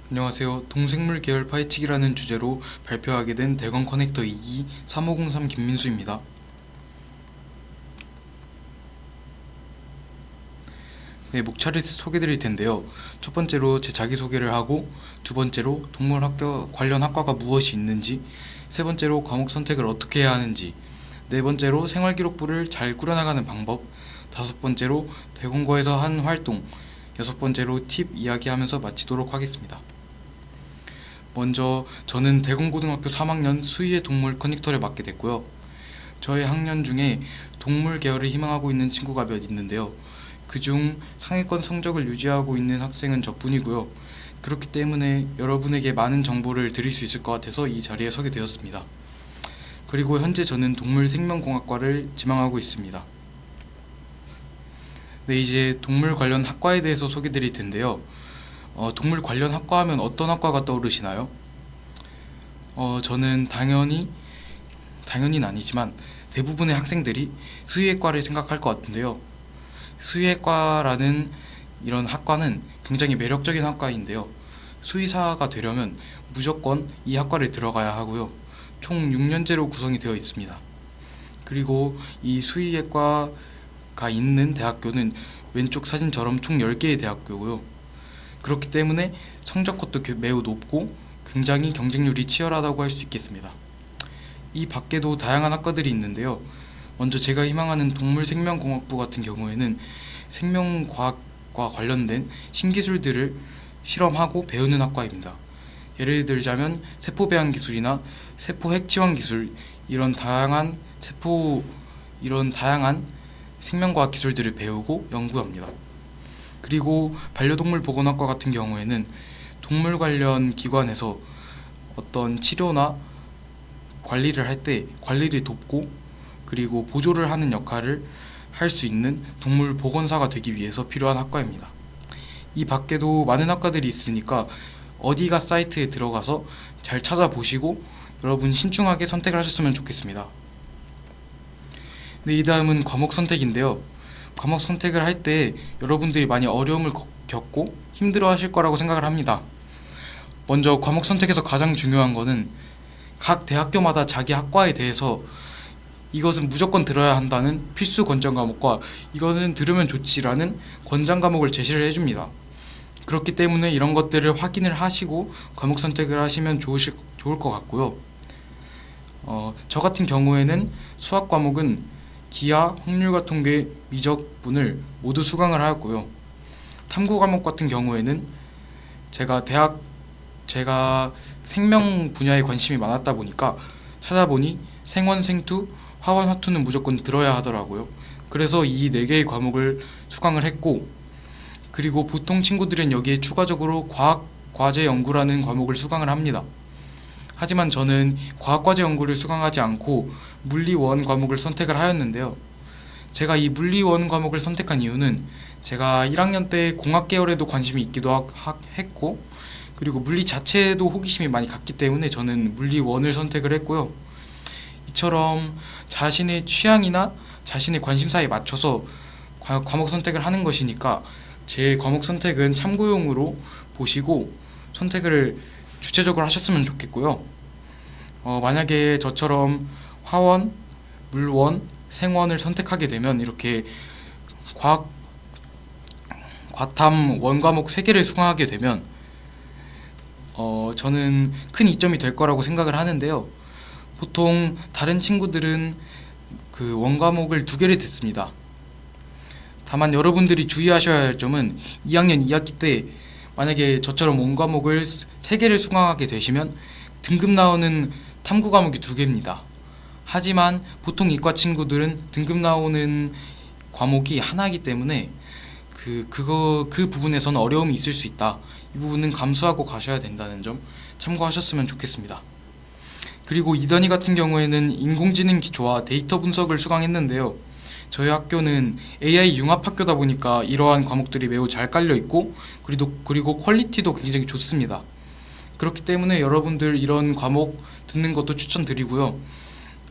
안녕하세요. 동생물 계열 파헤치기라는 주제로 발표하게 된 대건 커넥터 2기 3503 김민수입니다. 네, 목차례 소개드릴 텐데요. 첫 번째로 제 자기소개를 하고, 두 번째로 동물학교 관련 학과가 무엇이 있는지, 세 번째로 과목 선택을 어떻게 해야 하는지, 네 번째로 생활기록부를 잘 꾸려나가는 방법, 다섯 번째로 대공고에서 한 활동, 여섯 번째로 팁 이야기하면서 마치도록 하겠습니다. 먼저 저는 대공고등학교 3학년 수의의 동물 커넥터를 맡게 됐고요. 저의 학년 중에 동물 계열을 희망하고 있는 친구가 몇 있는데요. 그중 상위권 성적을 유지하고 있는 학생은 저뿐이고요. 그렇기 때문에 여러분에게 많은 정보를 드릴 수 있을 것 같아서 이 자리에 서게 되었습니다. 그리고 현재 저는 동물생명공학과를 지망하고 있습니다. 네, 이제 동물 관련 학과에 대해서 소개드릴 텐데요. 동물 관련 학과 하면 어떤 학과가 떠오르시나요? 저는 당연히는 아니지만 대부분의 학생들이 수의학과를 생각할 것 같은데요. 수의학과라는 이런 학과는 굉장히 매력적인 학과인데요. 수의사가 되려면 무조건 이 학과를 들어가야 하고요. 총 6년제로 구성이 되어 있습니다. 그리고 이 수의학과가 있는 대학교는 왼쪽 사진처럼 총 10개의 대학교고요. 그렇기 때문에 성적컷도 매우 높고 굉장히 경쟁률이 치열하다고 할 수 있겠습니다. 이 밖에도 다양한 학과들이 있는데요. 먼저 제가 희망하는 동물생명공학부 같은 경우에는 생명과학과 관련된 신기술들을 실험하고 배우는 학과입니다. 예를 들자면 세포배양 기술이나 세포핵치환 기술, 이런 다양한 생명과학 기술들을 배우고 연구합니다. 그리고 반려동물 보건학과 같은 경우에는 동물 관련 기관에서 어떤 치료나 관리를 할 때 관리를 돕고, 그리고 보조를 하는 역할을 할 수 있는 동물 보건사가 되기 위해서 필요한 학과입니다. 이 밖에도 많은 학과들이 있으니까 어디가 사이트에 들어가서 잘 찾아보시고 여러분 신중하게 선택을 하셨으면 좋겠습니다. 네, 이 다음은 과목 선택인데요. 과목 선택을 할 때 여러분들이 많이 어려움을 겪고 힘들어 하실 거라고 생각을 합니다. 먼저 과목 선택에서 가장 중요한 거는 각 대학교마다 자기 학과에 대해서 이것은 무조건 들어야 한다는 필수 권장 과목과 이거는 들으면 좋지라는 권장 과목을 제시를 해줍니다. 그렇기 때문에 이런 것들을 확인을 하시고 과목 선택을 하시면 좋을 것 같고요. 저 같은 경우에는 수학 과목은 기하, 확률과 통계, 미적분을 모두 수강을 하였고요. 탐구 과목 같은 경우에는 제가 생명 분야에 관심이 많았다 보니까 찾아보니 생원, 생투, 화원, 화투는 무조건 들어야 하더라고요. 그래서 이 4개의 과목을 수강을 했고, 그리고 보통 친구들은 여기에 추가적으로 과학 과제 연구라는 과목을 수강을 합니다. 하지만 저는 과학과제 연구를 수강하지 않고 물리1 과목을 선택을 하였는데요. 제가 이 물리1 과목을 선택한 이유는 제가 1학년 때 공학 계열에도 관심이 있기도 했고, 그리고 물리 자체에도 호기심이 많이 갔기 때문에 저는 물리1을 선택을 했고요. 이처럼 자신의 취향이나 자신의 관심사에 맞춰서 과목 선택을 하는 것이니까 제 과목 선택은 참고용으로 보시고 선택을 주체적으로 하셨으면 좋겠고요. 만약에 저처럼 화원, 물원, 생원을 선택하게 되면 이렇게 과탐 원과목 3개를 수강하게 되면 저는 큰 이점이 될 거라고 생각을 하는데요. 보통 다른 친구들은 그 원과목을 2개를 듣습니다. 다만 여러분들이 주의하셔야 할 점은 2학년 2학기 때 만약에 저처럼 원과목을 3개를 수강하게 되시면 등급 나오는 탐구 과목이 2개입니다. 하지만 보통 이과 친구들은 등급 나오는 과목이 하나이기 때문에 그 부분에서는 어려움이 있을 수 있다. 이 부분은 감수하고 가셔야 된다는 점 참고하셨으면 좋겠습니다. 그리고 이단희 같은 경우에는 인공지능 기초와 데이터 분석을 수강했는데요. 저희 학교는 AI 융합 학교다 보니까 이러한 과목들이 매우 잘 깔려 있고, 그리고 퀄리티도 굉장히 좋습니다. 그렇기 때문에 여러분들 이런 과목 듣는 것도 추천드리고요.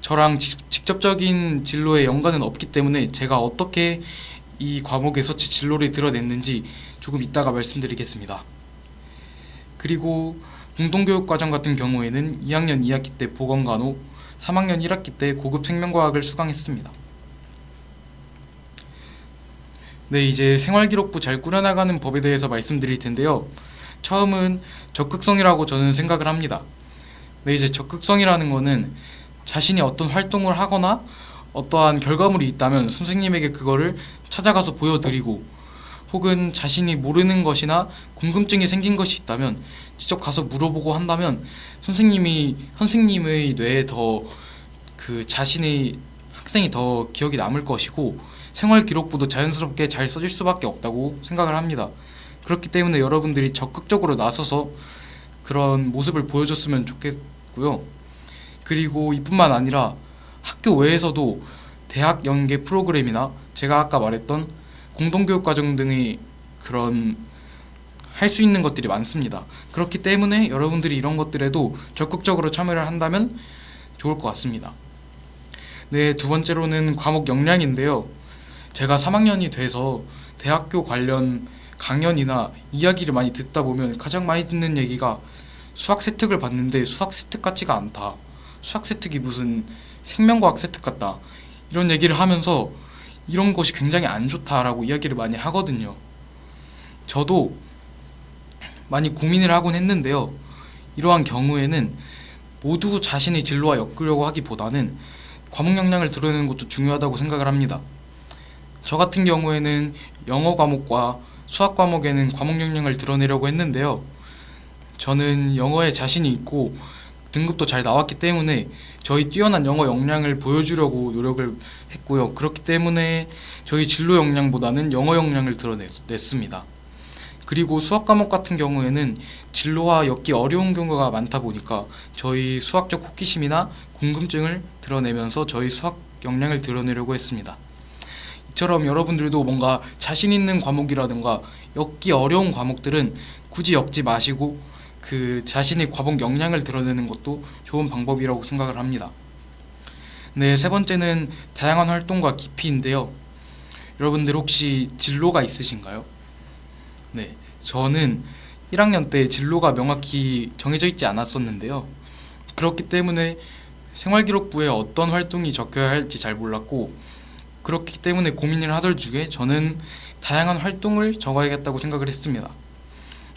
저랑 직접적인 진로에 연관은 없기 때문에 제가 어떻게 이 과목에서 제 진로를 드러냈는지 조금 이따가 말씀드리겠습니다. 그리고 공동교육과정 같은 경우에는 2학년 2학기 때 보건간호, 3학년 1학기 때 고급 생명과학을 수강했습니다. 네, 이제 생활기록부 잘 꾸려나가는 법에 대해서 말씀드릴 텐데요. 처음은 적극성이라고 저는 생각을 합니다. 네, 이제 적극성이라는 거는 자신이 어떤 활동을 하거나 어떠한 결과물이 있다면 선생님에게 그거를 찾아가서 보여드리고, 혹은 자신이 모르는 것이나 궁금증이 생긴 것이 있다면 직접 가서 물어보고 한다면 선생님의 뇌에 더 그 자신의 학생이 더 기억이 남을 것이고, 생활 기록부도 자연스럽게 잘 써질 수밖에 없다고 생각을 합니다. 그렇기 때문에 여러분들이 적극적으로 나서서 그런 모습을 보여줬으면 좋겠고요. 그리고 이뿐만 아니라 학교 외에서도 대학 연계 프로그램이나 제가 아까 말했던 공동교육과정 등의 그런 할 수 있는 것들이 많습니다. 그렇기 때문에 여러분들이 이런 것들에도 적극적으로 참여를 한다면 좋을 것 같습니다. 네, 두 번째로는 과목 역량인데요. 제가 3학년이 돼서 대학교 관련 강연이나 이야기를 많이 듣다 보면 가장 많이 듣는 얘기가 수학 세특을 봤는데 수학 세특 같지가 않다. 수학 세특이 무슨 생명과학 세특 같다. 이런 얘기를 하면서 이런 것이 굉장히 안 좋다라고 이야기를 많이 하거든요. 저도 많이 고민을 하곤 했는데요. 이러한 경우에는 모두 자신의 진로와 엮으려고 하기보다는 과목 역량을 드러내는 것도 중요하다고 생각을 합니다. 저 같은 경우에는 영어 과목과 수학 과목에는 과목 역량을 드러내려고 했는데요. 저는 영어에 자신이 있고 등급도 잘 나왔기 때문에 저희 뛰어난 영어 역량을 보여주려고 노력을 했고요. 그렇기 때문에 저희 진로 역량보다는 영어 역량을 드러냈습니다. 그리고 수학 과목 같은 경우에는 진로와 엮기 어려운 경우가 많다 보니까 저희 수학적 호기심이나 궁금증을 드러내면서 저희 수학 역량을 드러내려고 했습니다. 이처럼 여러분들도 뭔가 자신 있는 과목이라든가 엮기 어려운 과목들은 굳이 엮지 마시고 그 자신의 과목 역량을 드러내는 것도 좋은 방법이라고 생각을 합니다. 네, 세 번째는 다양한 활동과 깊이인데요. 여러분들 혹시 진로가 있으신가요? 네, 저는 1학년 때 진로가 명확히 정해져 있지 않았었는데요. 그렇기 때문에 생활기록부에 어떤 활동이 적혀야 할지 잘 몰랐고, 그렇기 때문에 고민을 하던 중에 저는 다양한 활동을 적어야겠다고 생각을 했습니다.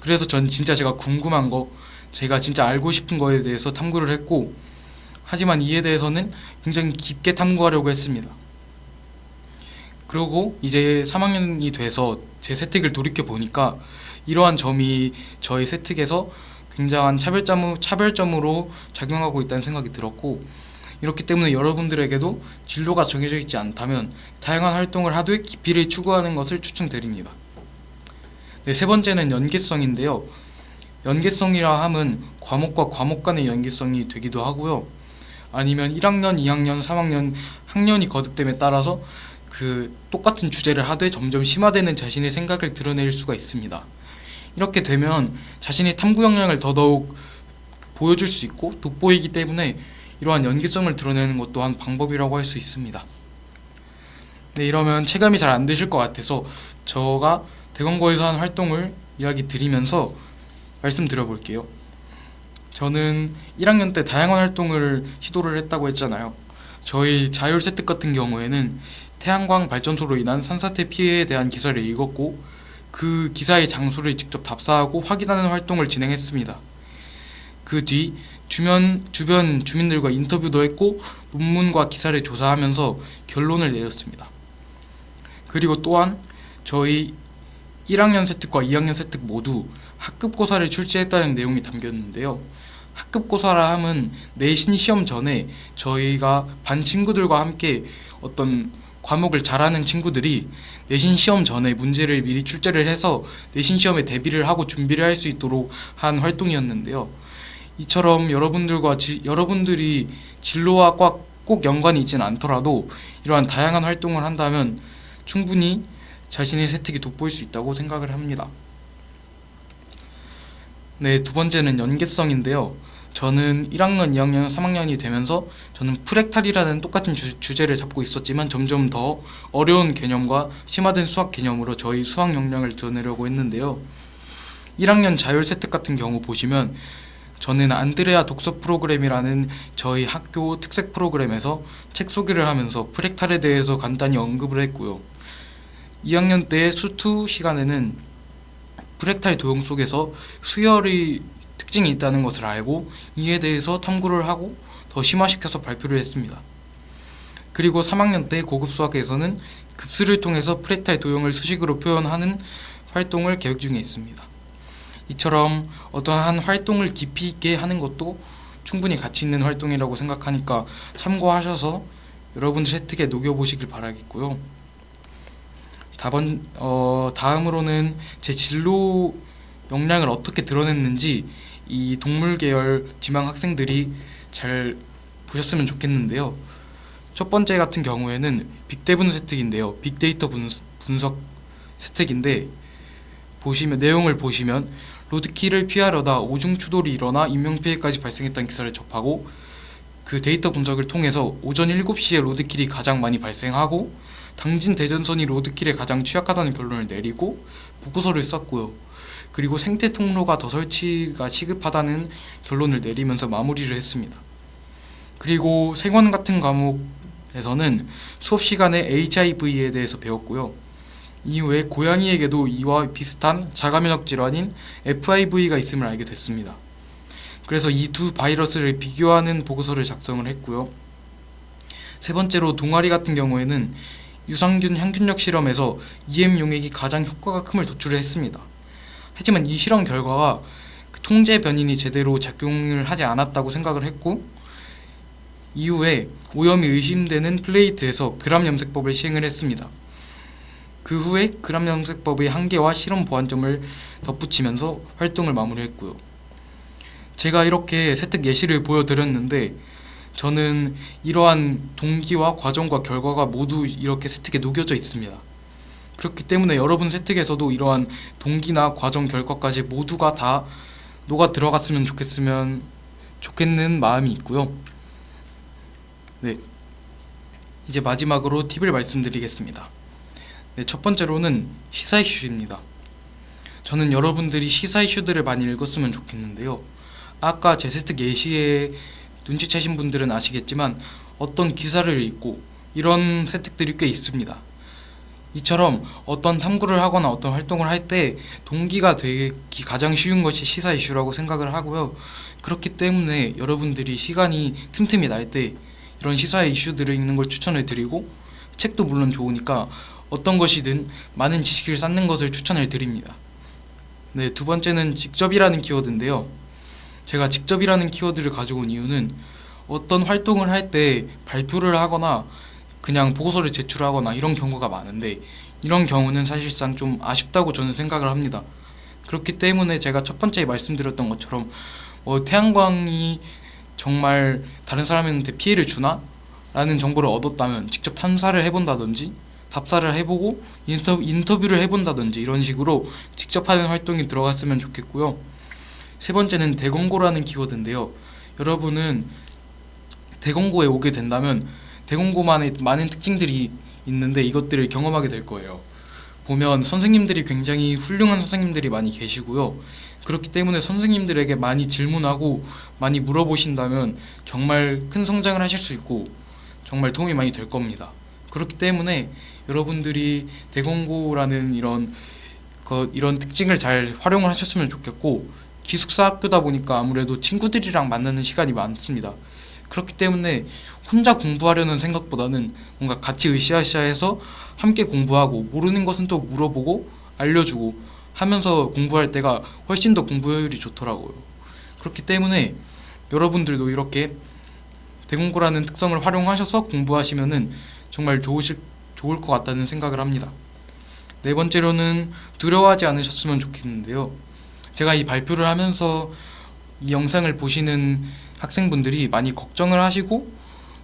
그래서 전 진짜 제가 궁금한 거, 제가 진짜 알고 싶은 거에 대해서 탐구를 했고, 하지만 이에 대해서는 굉장히 깊게 탐구하려고 했습니다. 그리고 이제 3학년이 돼서 제 세특을 돌이켜 보니까 이러한 점이 저의 세특에서 굉장한 차별점으로 작용하고 있다는 생각이 들었고, 이렇기 때문에 여러분들에게도 진로가 정해져 있지 않다면 다양한 활동을 하되 깊이를 추구하는 것을 추천드립니다. 네, 세 번째는 연계성인데요. 연계성이라 함은 과목과 과목 간의 연계성이 되기도 하고요. 아니면 1학년, 2학년, 3학년 학년이 거듭됨에 따라서 그 똑같은 주제를 하되 점점 심화되는 자신의 생각을 드러낼 수가 있습니다. 이렇게 되면 자신의 탐구 역량을 더더욱 보여줄 수 있고 돋보이기 때문에 이러한 연계성을 드러내는 것 또한 방법이라고 할 수 있습니다. 네, 이러면 체감이 잘 안 되실 것 같아서 제가 대건고에서 한 활동을 이야기 드리면서 말씀드려 볼게요. 저는 1학년 때 다양한 활동을 시도를 했다고 했잖아요. 저희 자율 세특 같은 경우에는 태양광 발전소로 인한 산사태 피해에 대한 기사를 읽었고, 그 기사의 장소를 직접 답사하고 확인하는 활동을 진행했습니다. 그 뒤 주변 주민들과 인터뷰도 했고 논문과 기사를 조사하면서 결론을 내렸습니다. 그리고 또한 저희 1학년 세특과 2학년 세특 모두 학급고사를 출제했다는 내용이 담겼는데요. 학급고사라 함은 내신 시험 전에 저희가 반 친구들과 함께 어떤 과목을 잘하는 친구들이 내신 시험 전에 문제를 미리 출제를 해서 내신 시험에 대비를 하고 준비를 할 수 있도록 한 활동이었는데요. 이처럼 여러분들이 진로와 꼭 연관이 있진 않더라도 이러한 다양한 활동을 한다면 충분히 자신의 세특이 돋보일 수 있다고 생각을 합니다. 네, 두 번째는 연계성인데요. 저는 1학년, 2학년, 3학년이 되면서 저는 프랙탈이라는 똑같은 주제를 잡고 있었지만 점점 더 어려운 개념과 심화된 수학 개념으로 저희 수학 역량을 드러내려고 했는데요. 1학년 자율 세특 같은 경우 보시면 저는 안드레아 독서 프로그램이라는 저희 학교 특색 프로그램에서 책 소개를 하면서 프랙탈에 대해서 간단히 언급을 했고요. 2학년 때 수2 시간에는 프랙탈 도형 속에서 수열의 특징이 있다는 것을 알고 이에 대해서 탐구를 하고 더 심화시켜서 발표를 했습니다. 그리고 3학년 때 고급 수학에서는 급수를 통해서 프랙탈 도형을 수식으로 표현하는 활동을 계획 중에 있습니다. 이처럼 어떠한 활동을 깊이 있게 하는 것도 충분히 가치 있는 활동이라고 생각하니까 참고하셔서 여러분들 세특에 녹여보시길 바라겠고요. 다음으로는 제 진로 역량을 어떻게 드러냈는지 이 동물 계열 지망 학생들이 잘 보셨으면 좋겠는데요. 첫 번째 같은 경우에는 빅대분 세특인데요. 빅데이터 분석 세특인데 내용을 보시면 로드키를 피하려다 오중 추돌이 일어나 인명피해까지 발생했다는 기사를 접하고 그 데이터 분석을 통해서 오전 7시에 로드킬이 가장 많이 발생하고 당진 대전선이 로드킬에 가장 취약하다는 결론을 내리고 보고서를 썼고요. 그리고 생태 통로가 더 설치가 시급하다는 결론을 내리면서 마무리를 했습니다. 그리고 생원 같은 과목에서는 수업 시간에 HIV에 대해서 배웠고요. 이후에 고양이에게도 이와 비슷한 자가면역 질환인 FIV가 있음을 알게 됐습니다. 그래서 이 두 바이러스를 비교하는 보고서를 작성을 했고요. 세 번째로 동아리 같은 경우에는 유산균 향균력 실험에서 EM 용액이 가장 효과가 큼을 도출을 했습니다. 하지만 이 실험 결과가 통제 변인이 제대로 작용을 하지 않았다고 생각을 했고 이후에 오염이 의심되는 플레이트에서 그람 염색법을 시행을 했습니다. 그 후에 그람 염색법의 한계와 실험 보완점을 덧붙이면서 활동을 마무리했고요. 제가 이렇게 세특 예시를 보여드렸는데 저는 이러한 동기와 과정과 결과가 모두 이렇게 세특에 녹여져 있습니다. 그렇기 때문에 여러분 세특에서도 이러한 동기나 과정, 결과까지 모두가 다 녹아 들어갔으면 좋겠는 마음이 있고요. 네, 이제 마지막으로 팁을 말씀드리겠습니다. 네, 첫 번째로는 시사 이슈입니다. 저는 여러분들이 시사 이슈들을 많이 읽었으면 좋겠는데요. 아까 제 세특 예시에 눈치채신 분들은 아시겠지만 어떤 기사를 읽고 이런 세특들이 꽤 있습니다. 이처럼 어떤 탐구를 하거나 어떤 활동을 할 때 동기가 되기 가장 쉬운 것이 시사 이슈라고 생각을 하고요. 그렇기 때문에 여러분들이 시간이 틈틈이 날 때 이런 시사 이슈들을 읽는 걸 추천을 드리고 책도 물론 좋으니까 어떤 것이든 많은 지식을 쌓는 것을 추천을 드립니다. 네, 두 번째는 직접이라는 키워드인데요. 제가 직접이라는 키워드를 가져온 이유는 어떤 활동을 할 때 발표를 하거나 그냥 보고서를 제출하거나 이런 경우가 많은데 이런 경우는 사실상 좀 아쉽다고 저는 생각을 합니다. 그렇기 때문에 제가 첫 번째 말씀드렸던 것처럼 태양광이 정말 다른 사람한테 피해를 주나? 라는 정보를 얻었다면 직접 탐사를 해본다든지 답사를 해보고 인터뷰를 해본다든지 이런 식으로 직접 하는 활동이 들어갔으면 좋겠고요. 세 번째는 대공고라는 키워드인데요. 여러분은 대공고에 오게 된다면 대공고만의 많은 특징들이 있는데 이것들을 경험하게 될 거예요. 보면 선생님들이 굉장히 훌륭한 선생님들이 많이 계시고요. 그렇기 때문에 선생님들에게 많이 질문하고 많이 물어보신다면 정말 큰 성장을 하실 수 있고 정말 도움이 많이 될 겁니다. 그렇기 때문에 여러분들이 대공고라는 이런 특징을 잘 활용을 하셨으면 좋겠고 기숙사 학교다 보니까 아무래도 친구들이랑 만나는 시간이 많습니다. 그렇기 때문에 혼자 공부하려는 생각보다는 뭔가 같이 으쌰으쌰해서 함께 공부하고 모르는 것은 또 물어보고 알려주고 하면서 공부할 때가 훨씬 더 공부 효율이 좋더라고요. 그렇기 때문에 여러분들도 이렇게 대공고라는 특성을 활용하셔서 공부하시면은 정말 좋을 것 같다는 생각을 합니다. 네 번째로는 두려워하지 않으셨으면 좋겠는데요. 제가 이 발표를 하면서 이 영상을 보시는 학생분들이 많이 걱정을 하시고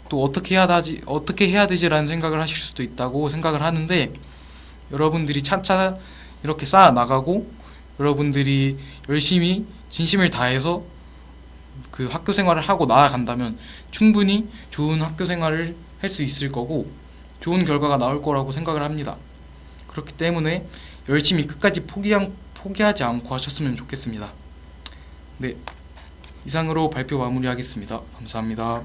또 어떻게 해야 되지라는 생각을 하실 수도 있다고 생각을 하는데 여러분들이 차차 이렇게 쌓아 나가고 여러분들이 열심히 진심을 다해서 그 학교 생활을 하고 나아간다면 충분히 좋은 학교 생활을 할 수 있을 거고 좋은 결과가 나올 거라고 생각을 합니다. 그렇기 때문에 열심히 끝까지 포기하지 않고 하셨으면 좋겠습니다. 네, 이상으로 발표 마무리하겠습니다. 감사합니다.